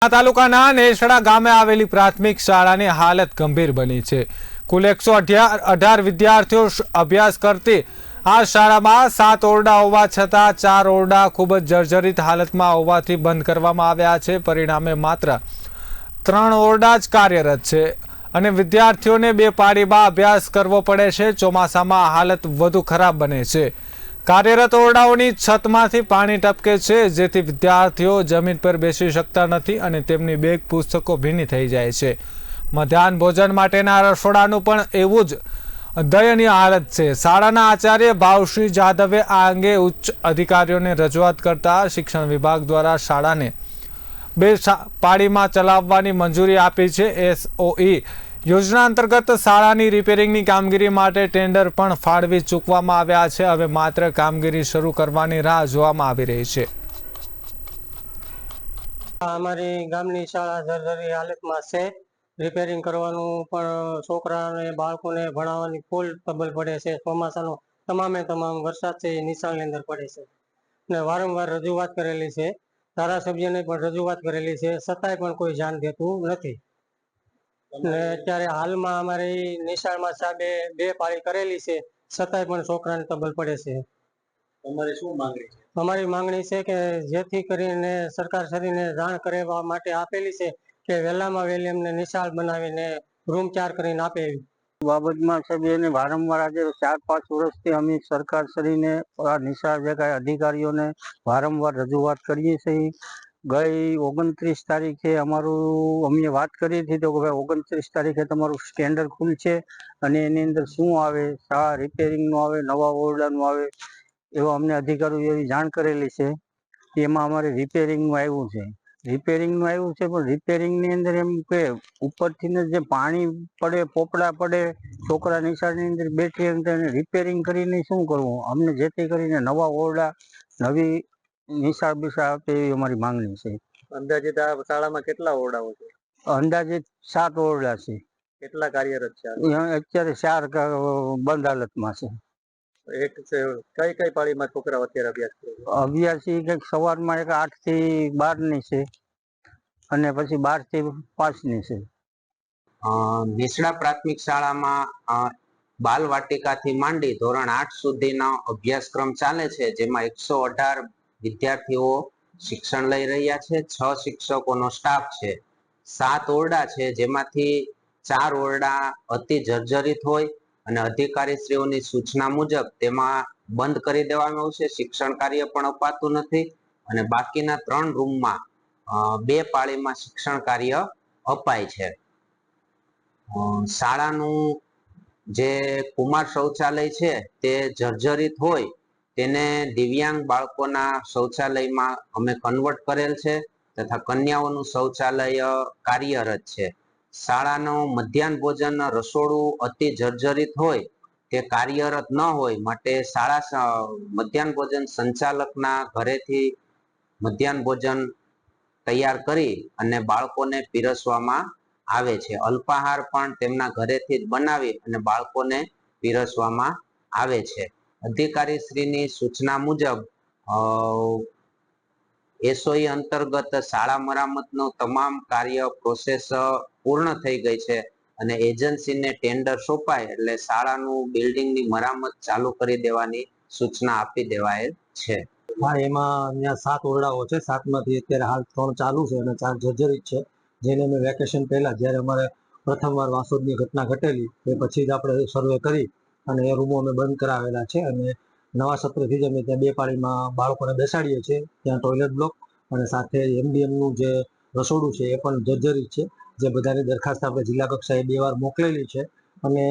તાલુકાના નેસડા ગામે આવેલી પ્રાથમિક શાળાની હાલત ગંભીર બની છે। કુલ 118 વિદ્યાર્થીઓ અભ્યાસ કરતી આ શાળામાં 7 ઓરડા હોવા છતાં 4 ઓરડા ખૂબ જ જર્જરિત હાલતમાં હોવાથી બંધ કરવામાં આવ્યા છે। પરિણામે માત્ર 3 ઓરડા જ કાર્યરત છે અને વિદ્યાર્થીઓને 2 પાળીમાં અભ્યાસ કરવો પડે છે। ચોમાસામાં હાલત વધુ ખરાબ બને છે। કાર્યરત ઓરડાઓની છતમાંથી પાણી ટપકે છે, જેથી વિદ્યાર્થીઓ જમીન પર બેસી શકતા નથી અને તેમની બેગ પુસ્તકો ભીની થઈ જાય છે। મધ્યાહન ભોજન માટેના રસોડાનું પણ એવું જ દયનીય હાલત છે। શાળાના આચાર્ય ભાવશ્રી જાદવે આ અંગે ઉચ્ચ અધિકારીઓને રજૂઆત કરતા શિક્ષણ વિભાગ દ્વારા શાળાને 2 પાળીમાં ચલાવવાની મંજૂરી આપી છે। SOE યોજના અંતર્ગત શાળાની રિપેરિંગની કામગીરી માટે ટેન્ડર પણ ફાળવી ચૂકવામાં આવ્યા છે। હવે માત્ર કામગીરી શરૂ કરવાની રાહ જોવામાં આવી રહી છે। અમારી ગામની શાળા જર્જરી હાલતમાં છે। રિપેરિંગ કરવાનું પણ છોકરાને બાળકોને ભણાવવાની ફૂલ ટ્રબલ પડે છે। ચોમાસાનો તમામ વરસાદ છે એ નિશાળની અંદર પડે છે અને વારંવાર રજૂઆત કરેલી છે। ધારાસભ્યને પણ રજૂઆત કરેલી છે, છતાંય પણ કોઈ ધ્યાન દેતું નથી। ને અત્યારે હાલમાં અમારી નિશાળમાં સાહેબે 2 પાળી કરેલી છે, છતાંય પણ છોકરાને ટ્રબલ પડે છે। તમારી શું માંગણી છે? અમારી માંગણી છે કે જેથી કરીને સરકારશ્રીને જાણ કરવા માટે આપેલી છે કે વહેલામાં વહેલી અમને નિશાળ બનાવીને રૂમ 4 કરીને આપે। બાબતમાં સાહેબ એને વારંવાર આજે 4-5 વર્ષથી અમે સરકારશ્રીને આ નિશાળ જગ્યાએ અધિકારીઓને વારંવાર રજૂઆત કરીએ છીએ। ગઈ 29 તારીખે અમે વાત કરી હતી તો ભાઈ 29 તારીખે તમારું સ્ટેન્ડર્ડ ખુલશે અને એની અંદર શું આવે, શાળા રિપેરિંગનું આવે, નવા ઓરડાનું આવે, એવા અમને અધિકારીઓ એવી જાણ કરેલી છે। એમાં અમારે રિપેરિંગનું આવ્યું છે પણ રિપેરિંગની અંદર એમ કે ઉપરથી જે પાણી પડે, પોપડા પડે, છોકરા નિશાળની અંદર બેઠી એને રિપેરિંગ કરીને શું કરવું? અમને જેથી કરીને નવા ઓરડા, નવી નિશાળ બિશાળ આપે એવી અમારી માંગણી છે। અંદાજિત આ શાળામાં કેટલા ઓરડાઓ છે? અંદાજિત 7 ઓરડા છે। કેટલા કાર્યરત છે? અત્યારે 4 બંધ હાલતમાં છે। એક કઈ પાળીમાં છોકરાઓ અત્યારે અભ્યાસ કરે છે? અભ્યાસ કંઈક સવારમાં 8 થી 12 ની છે અને પછી 12 થી 5 ની છે। નેસડા પ્રાથમિક શાળામાં બાલવાટિકાથી માંડી ધોરણ 8 સુધીનો અભ્યાસક્રમ ચાલે છે, જેમાં 118 વિદ્યાર્થીઓ શિક્ષણ લઈ રહ્યા છે। 6 શિક્ષકોનો સ્ટાફ છે। 7 ઓરડા છે, જેમાંથી 4 ઓરડા અતિ જર્જરિત હોય અને અધિકારીશ્રીઓની સૂચના મુજબ તેમાં બંધ કરી દેવામાં આવશે। શિક્ષણ કાર્ય પણ અપાતું નથી અને બાકીના 3 રૂમમાં 2 પાળીમાં શિક્ષણ કાર્ય અપાય છે। શાળાનું જે કુમાર શૌચાલય છે તે જર્જરિત હોય તેને દિવ્યાંગ બાળકોના શૌચાલયમાં અમે કન્વર્ટ કરેલ છે તથા કન્યાઓનું શૌચાલય કાર્યરત છે। શાળાનું મધ્યાહન ભોજન રસોડું અતિ જર્જરિત હોય તે કાર્યરત ન હોય માટે શાળા મધ્યાહન ભોજન સંચાલકના ઘરેથી મધ્યાહન ભોજન તૈયાર કરી અને બાળકોને પીરસવામાં આવે છે। અલ્પાહાર પણ તેમના ઘરેથી જ બનાવી અને બાળકોને પીરસવામાં આવે છે। અધિકારી શ્રીની સૂચના મુજબ SOE અંતર્ગત શાળા મરામતનું તમામ કાર્ય પ્રોસેસ પૂર્ણ થઈ ગઈ છે અને એજન્સીને ટેન્ડર સોંપાય એટલે શાળાનું બિલ્ડિંગની મરામત ચાલુ કરી દેવાની સૂચના આપી દેવાયેલ છે। હા, એમાં ત્યાં 7 ઓરડાઓ છે। 7માંથી અત્યારે હાલ 3 ચાલુ છે અને 4 જર્જરિત છે, જેને અમે વેકેશન પહેલા જ્યારે અમારે પ્રથમવાર વાસોદની ઘટના ઘટેલી એ પછી જ આપણે સર્વે કરી અને એ રૂમો અમે બંધ કરાવેલા છે અને નવા સત્રથી જ અમે ત્યાં 2 પાળીમાં બાળકોને બેસાડીએ છીએ। ત્યાં ટોયલેટ બ્લોક અને સાથે MDMનું જે રસોડું છે એ પણ જર્જરિત છે, જે બધાની દરખાસ્ત આપણે જિલ્લા કક્ષાએ 2 વાર મોકલેલી છે અને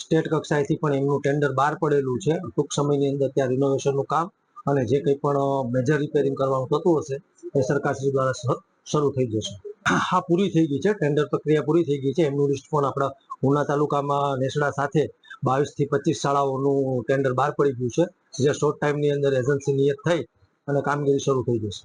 સ્ટેટ કક્ષાએથી પણ એમનું ટેન્ડર બહાર પડેલું છે। ટૂંક સમયની અંદર ત્યાં રિનોવેશનનું કામ અને જે કંઈ પણ મેજર રિપેરિંગ કરવાનું થતું હશે એ સરકારશ્રી દ્વારા શરૂ થઈ જશે। હા, પૂરી થઈ ગઈ છે, ટેન્ડર પ્રક્રિયા પૂરી થઈ ગઈ છે। એમનું લિસ્ટ પણ આપણા ઉના તાલુકામાં નેસડા સાથે 22 થી 25 શાળાઓનું ટેન્ડર બહાર પડી ગયું છે, જે શોર્ટ ટાઈમની અંદર એજન્સી નિયત થઈ અને કામગીરી શરૂ થઈ જશે।